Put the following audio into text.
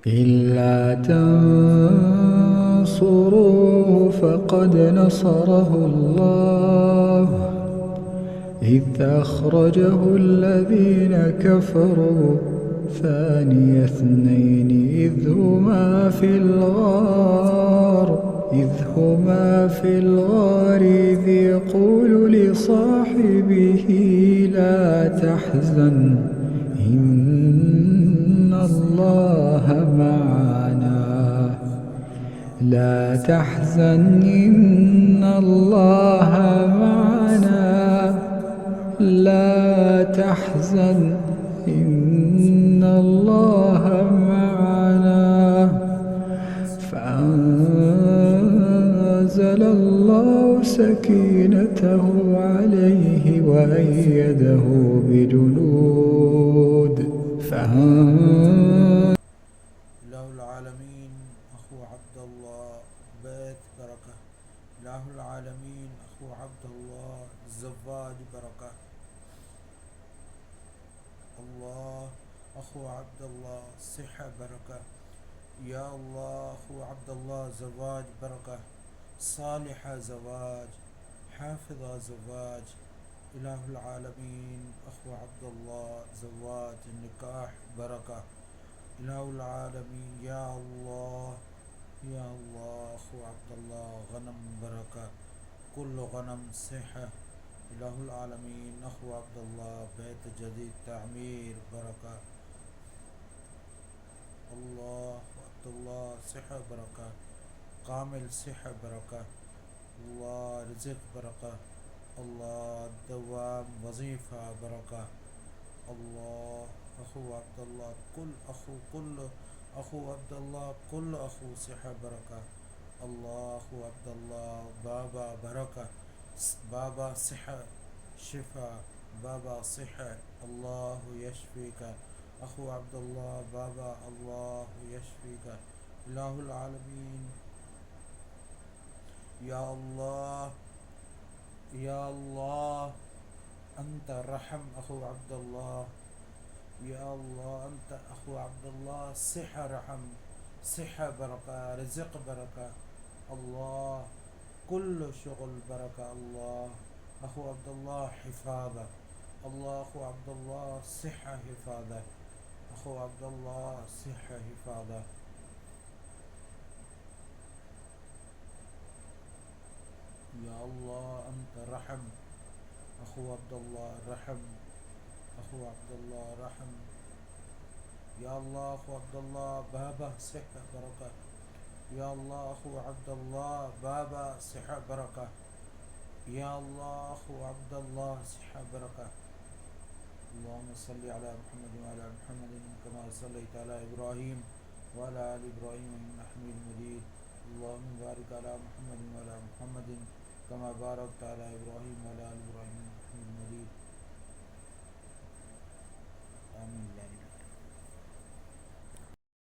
إلا تنصروه فقد نصره الله إذ أخرجه الذين كفروا ثاني اثنين إذ هما في الغار إذ يقول لصاحبه لا تحزن إن الله معنا لا تحزن إن الله معنا لا تحزن إن الله معنا فأنزل الله سكينته عليه وأيده بجنود إله العالمين أخو عبد الله بيت بركة. إله العالمين أخو عبد الله زواج بركة. الله أخو عبد الله صحة بركة. يا الله أخو عبد الله زواج بركة. صالحة زواج، حافظة زواج. إله العالمين أخو عبد الله زواج النكاح بركة. إله العالمين يا الله يا الله أخو عبد الله غنم بركة، كل غنم صحة. إله العالمين أخو عبد الله بيت جديد تعمير بركة. الله عبد الله صحة بركة، كامل صحة بركة. الله رزق بركة. الله دوام وظيفة بركة. الله أخو عبد الله كل أخو عبد الله كل أخو صحة بركة. الله أخو عبد الله بابا بركة، بابا صحة شفاء، بابا صحة. الله يشفيك أخو عبد الله بابا، الله يشفيك. إله العالمين يا الله يا الله أنت رحم أخو عبد الله. يا الله أنت أخو عبد الله صحة رحم، صحة بركة، رزق بركة. الله كل شغل بركة. الله أخو عبد الله حفاظة. الله أخو عبد الله صحة حفاظة. أخو عبد الله صحة حفاظة. يا الله أنت رحم أخو عبد الله رحم. أخو عبد الله رحم. يا الله أخو عبد الله بابا صحة بركة. يا الله أخو عبد الله بابا صحة بركة. يا الله أخو عبد الله صحة بركة. اللهم صل على محمد وعلى محمد كما صليت على إبراهيم وعلى آل إبراهيم إنك حميد مجيد. اللهم بارك على محمد وعلى محمد كما باركت على إبراهيم وعلى آل إبراهيم إنك حميد مجيد. آمين.